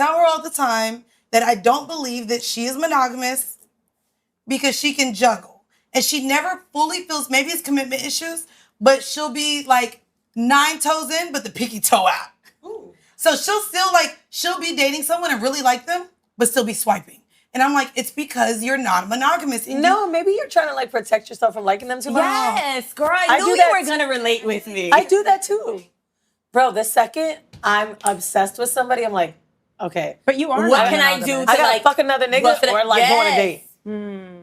tell her all the time that I don't believe that she is monogamous because she can juggle. And she never fully feels, maybe it's commitment issues, but she'll be like 9 toes in, but the pinky toe out. Ooh. So she'll be dating someone and really like them, but still be swiping. And I'm like, it's because you're not monogamous. No, maybe you're trying to like protect yourself from liking them too much. Yes, girl, I knew you were gonna relate with me. I do that too. Bro, the second I'm obsessed with somebody, I'm like, okay. But you are. What can I do to I gotta fuck another nigga or like go on a date?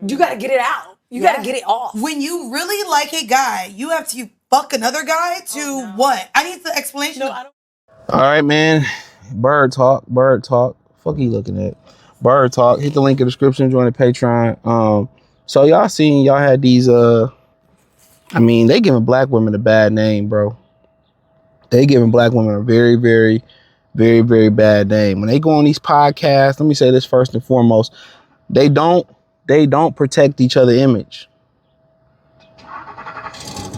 You gotta get it out. You gotta get it off. When you really like a guy, you have to fuck another guy to what? I need the explanation. All right, man. Bird talk. Fuck you looking at? Bird talk. Hit the link in the description. Join the Patreon. So y'all had these. They giving black women a bad name, bro. They giving black women a very, very, very, very bad name. When they go on these podcasts, let me say this first and foremost. They don't protect each other's image.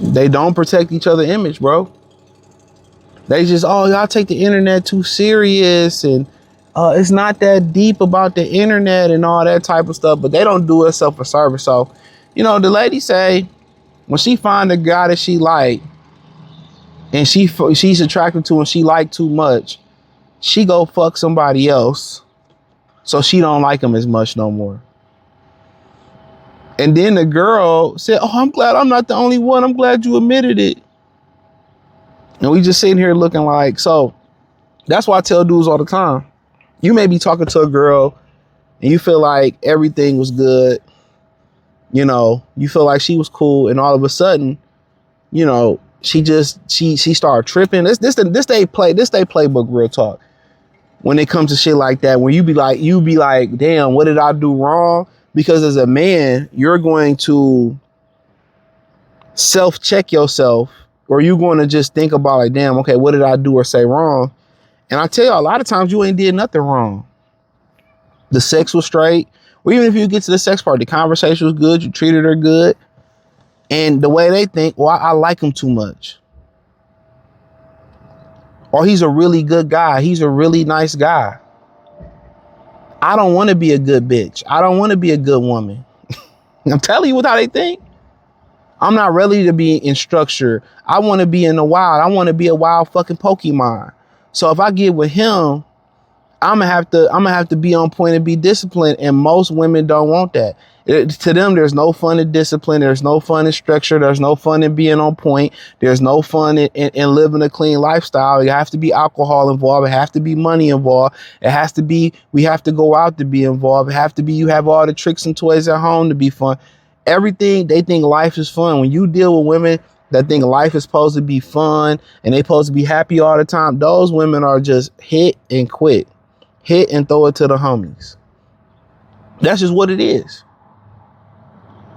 They don't protect each other's image, bro. They just, y'all take the internet too serious and it's not that deep about the internet and all that type of stuff, but they don't do herself a service. So, the lady say when she find a guy that she like and she's attracted to and she like too much, she go fuck somebody else so she don't like him as much no more. And then the girl said, I'm glad I'm not the only one. I'm glad you admitted it. And we just sitting here looking like, so that's why I tell dudes all the time. You may be talking to a girl and you feel like everything was good. You feel like she was cool. And all of a sudden, she started tripping. This they playbook real talk. When it comes to shit like that, when you be like, damn, what did I do wrong? Because as a man, you're going to self-check yourself, or you're going to just think about like, damn, okay, what did I do or say wrong? And I tell you, a lot of times you ain't did nothing wrong. The sex was straight, or even if you get to the sex part, the conversation was good, you treated her good. And the way they think, well, I like him too much. Or he's a really good guy. He's a really nice guy. I don't want to be a good bitch. I don't want to be a good woman. I'm telling you what how they think. I'm not ready to be in structure. I want to be in the wild. I want to be a wild fucking Pokemon. So if I get with him, I'm gonna have to be on point and be disciplined. And most women don't want that. To them, there's no fun in discipline. There's no fun in structure. There's no fun in being on point. There's no fun in living a clean lifestyle. It has to be alcohol involved. It has to be money involved. It has to be, we have to go out to be involved. It has to be, you have all the tricks and toys at home to be fun. Everything, they think life is fun. When you deal with women that think life is supposed to be fun and they supposed to be happy all the time, those women are just hit and quit. Hit and throw it to the homies. That's just what it is.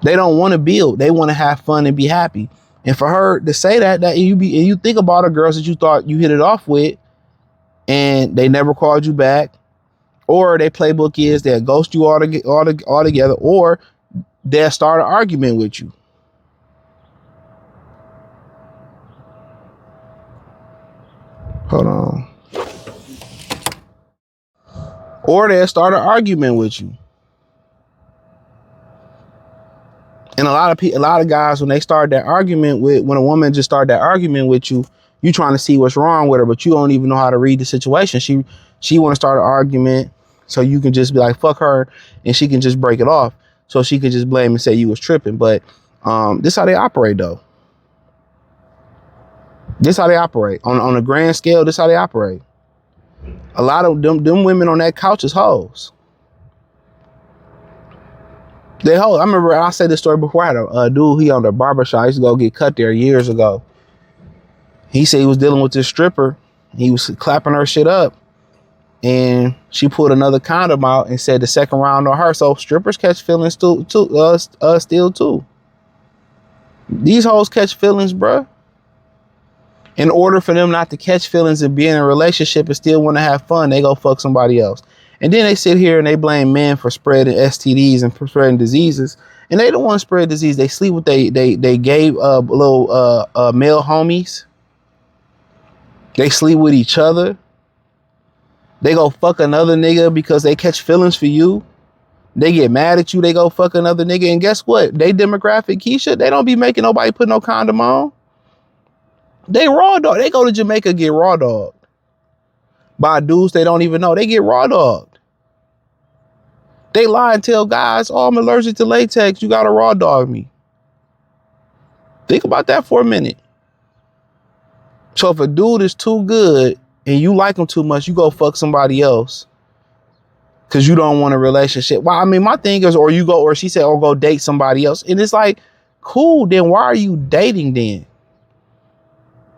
They don't want to build. They want to have fun and be happy. And for her to say that you think about the girls that you thought you hit it off with and they never called you back, or their playbook is they'll ghost you all together, or they'll start an argument with you. Hold on. Or they'll start an argument with you. And a lot of guys, when they start that argument when a woman just started that argument with you, you trying to see what's wrong with her, but you don't even know how to read the situation. She want to start an argument so you can just be like, fuck her, and she can just break it off. So she could just blame and say you was tripping. But this how they operate though. This how they operate. On a grand scale, this how they operate. A lot of them women on that couch is hoes. They hoes. I remember I said this story before. I had a dude, he owned a barbershop. I used to go get cut there years ago. He said he was dealing with this stripper. He was clapping her shit up. And she pulled another condom out and said the second round on her. So strippers catch feelings still too. These hoes catch feelings, bruh. In order for them not to catch feelings and be in a relationship and still want to have fun, they go fuck somebody else. And then they sit here and they blame men for spreading STDs and for spreading diseases. And they don't want to spread disease. They sleep with they gave little male homies. They sleep with each other. They go fuck another nigga because they catch feelings for you. They get mad at you. They go fuck another nigga. And guess what? They demographic, Keisha, they don't be making nobody put no condom on. They raw dog. They go to Jamaica, get raw dogged by dudes they don't even know. They get raw dogged. They lie and tell guys, oh, I'm allergic to latex. You got to raw dog me. Think about that for a minute. So if a dude is too good and you like him too much, you go fuck somebody else because you don't want a relationship. Well, I mean, my thing is, or she said, or go date somebody else. And it's like, cool, then why are you dating then?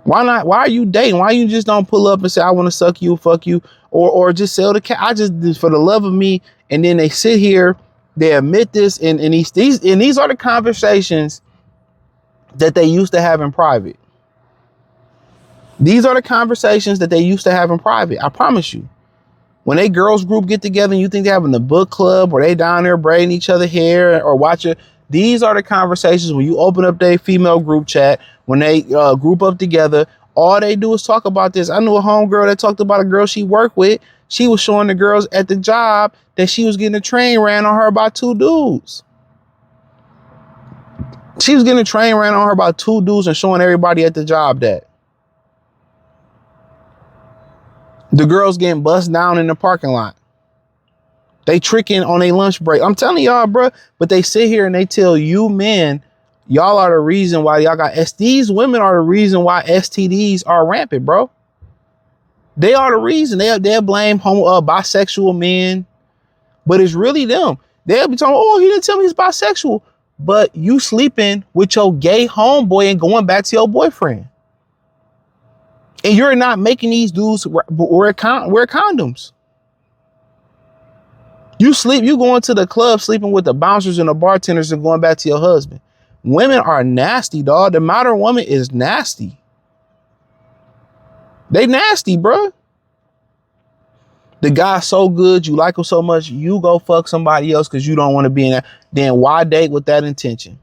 Why not? Why are you dating? Why you just don't pull up and say, I want to suck you, fuck you, or just sell the cat? I just, for the love of me. And then they sit here, they admit this, and these are the conversations that they used to have in private. These are the conversations that they used to have in private. I promise you. When they girls group get together and you think they're having a book club or they down there braiding each other hair or watching, these are the conversations when you open up their female group chat, when they group up together, all they do is talk about this. I knew a homegirl that talked about a girl she worked with. She was showing the girls at the job that she was getting a train ran on her by 2 dudes. She was getting a train ran on her by 2 dudes and showing everybody at the job that. The girls getting bussed down in the parking lot. They tricking on a lunch break. I'm telling y'all, bro, but they sit here and they tell you men, y'all are the reason why y'all got These women are the reason why STDs are rampant, bro. They are the reason. They'll blame bisexual men, but it's really them. They'll be talking, oh, he didn't tell me he's bisexual. But you sleeping with your gay homeboy and going back to your boyfriend. And you're not making these dudes wear condoms. You going to the club, sleeping with the bouncers and the bartenders and going back to your husband. Women are nasty, dog. The modern woman is nasty. They nasty, bro. The guy's so good, you like him so much, you go fuck somebody else because you don't want to be in that. Then why date with that intention?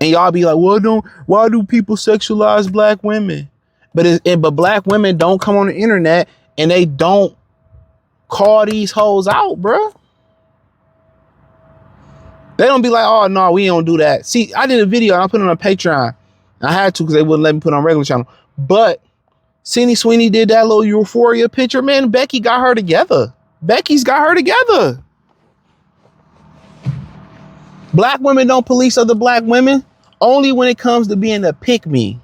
And y'all be like, well, why do people sexualize black women? But black women don't come on the internet and they don't call these hoes out, bro. They don't be like, oh, no, we don't do that. See, I did a video and I put it on Patreon. I had to because they wouldn't let me put it on regular channel. But Sydney Sweeney did that little Euphoria picture. Man, Becky got her together. Becky's got her together. Black women don't police other black women. Only when it comes to being a pick-me.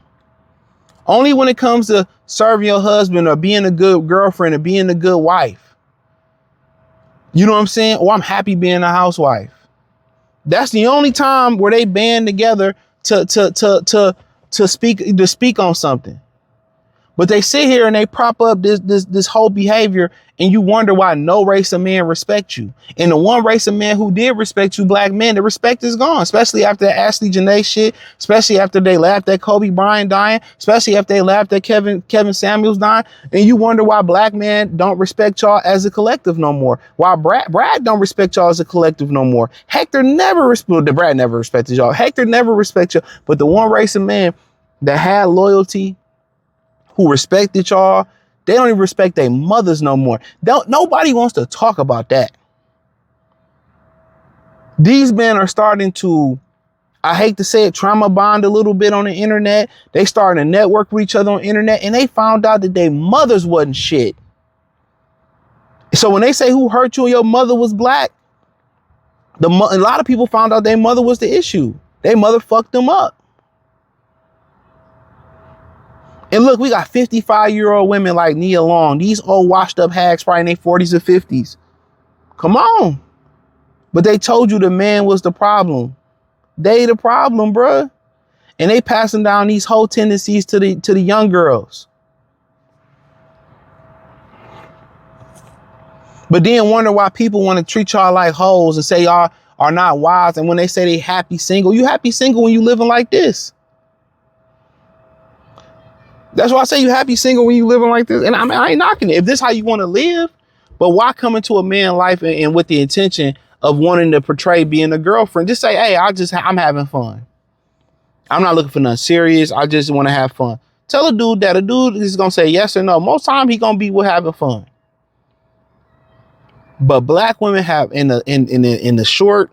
Only when it comes to serving your husband or being a good girlfriend or being a good wife. You know what I'm saying? Or I'm happy being a housewife. That's the only time where they band together to speak on something. But they sit here and they prop up this whole behavior, and you wonder why no race of men respect you. And the one race of men who did respect you, black men, the respect is gone, especially after the Ashley Janae shit, especially after they laughed at Kobe Bryant dying, especially after they laughed at Kevin Samuels dying. And you wonder why black men don't respect y'all as a collective no more. Why Brad don't respect y'all as a collective no more. Hector never Brad never respected y'all. Hector never respected y'all. But the one race of men that had loyalty, who respected y'all, they don't even respect their mothers no more. Nobody wants to talk about that. These men are starting to, I hate to say it, trauma bond a little bit on the internet. They starting to network with each other on the internet, and they found out that their mothers wasn't shit. So when they say who hurt you and your mother was black, a lot of people found out their mother was the issue. Their mother fucked them up. And look, we got 55-year-old women like Nia Long. These old washed up hags probably in their 40s or 50s. Come on. But they told you the man was the problem. They the problem, bruh. And they passing down these whole tendencies to the young girls. But then wonder why people want to treat y'all like hoes and say y'all are not wise. And when they say they happy single, you happy single when you living like this. That's why I say you happy single when you living like this. And I ain't knocking it. If this is how you want to live, but why come into a man's life and with the intention of wanting to portray being a girlfriend? Just say, hey, I'm having fun. I'm not looking for nothing serious. I just want to have fun. Tell a dude that a dude is going to say yes or no. Most time he going to be with having fun. But black women have in the short,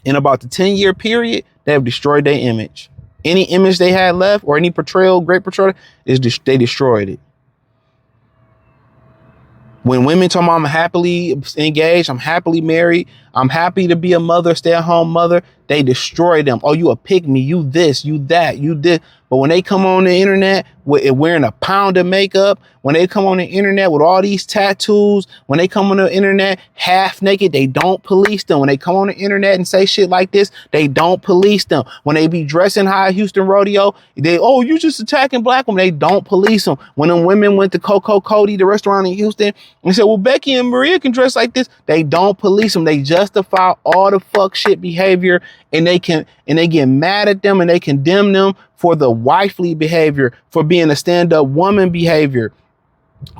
in about the 10-year period, they have destroyed their image. Any image they had left or any portrayal, great portrayal, they destroyed it. When women tell me I'm happily engaged, I'm happily married, I'm happy to be a mother, stay-at-home mother, they destroy them. Oh, you a pygmy, you this, you that, you this. But when they come on the internet wearing a pound of makeup, when they come on the internet with all these tattoos, when they come on the internet half naked, they don't police them. When they come on the internet and say shit like this, they don't police them. When they be dressing high Houston rodeo, oh, you just attacking black women. They don't police them. When them women went to Coco Cody, the restaurant in Houston, and said, well, Becky and Maria can dress like this, they don't police them. They justify all the fuck shit behavior, and they get mad at them and they condemn them for the wifely behavior, for being a stand-up woman behavior.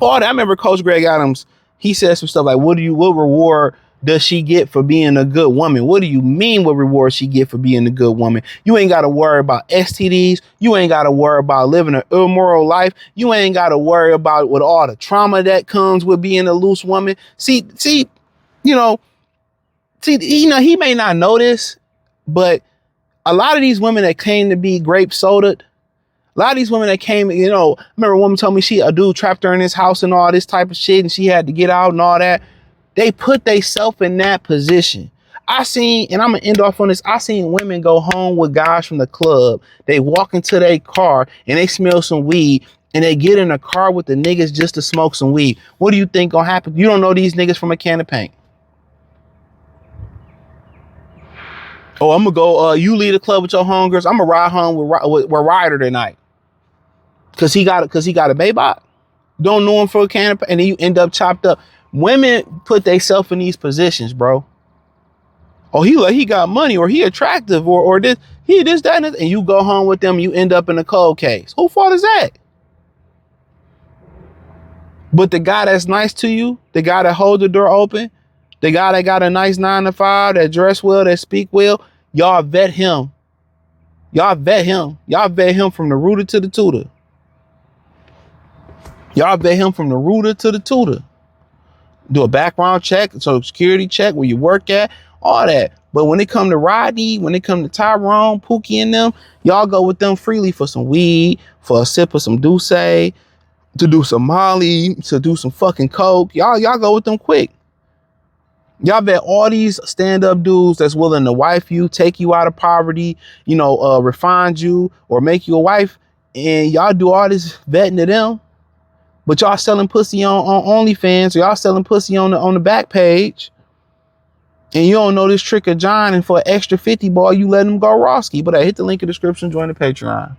All that. I remember Coach Greg Adams, he said some stuff like, what reward does she get for being a good woman? What do you mean what reward she get for being a good woman? You ain't got to worry about STDs. You ain't got to worry about living an immoral life. You ain't got to worry about with all the trauma that comes with being a loose woman. See, he may not know this, but a lot of these women that came to be grape sodaed, a lot of these women that came, I remember a woman told me a dude trapped her in his house and all this type of shit and she had to get out and all that. They put themselves in that position. And I'm going to end off on this. I seen women go home with guys from the club. They walk into their car and they smell some weed and they get in a car with the niggas just to smoke some weed. What do you think gonna happen? You don't know these niggas from a can of paint. Oh, I'm gonna go. You leave the club with your homegirls. I'm gonna ride home with Ryder tonight, cause he got a baybot. Don't know him for a can of, and then you end up chopped up. Women put themselves in these positions, bro. Oh, he got money, or he attractive, or this, that, and you go home with them. You end up in a cold case. Who fault is that? But the guy that's nice to you, the guy that holds the door open, the guy that got a nice 9 to 5, that dress well, that speak well, y'all vet him. Y'all vet him from the rooter to the tutor. Y'all vet him from the rooter to the tutor. Do a background check, so security check, where you work at, all that. But when it come to Rodney, when it come to Tyrone, Pookie and them, y'all go with them freely for some weed, for a sip of some Douce, to do some Molly, to do some fucking coke. Y'all go with them quick. Y'all bet all these stand-up dudes that's willing to wife you, take you out of poverty, refine you or make you a wife, and y'all do all this vetting to them, but y'all selling pussy on OnlyFans, or y'all selling pussy on the back page, and you don't know this trick of John, and for an extra 50 ball, you let them go Roski. But I hit the link in the description, join the Patreon.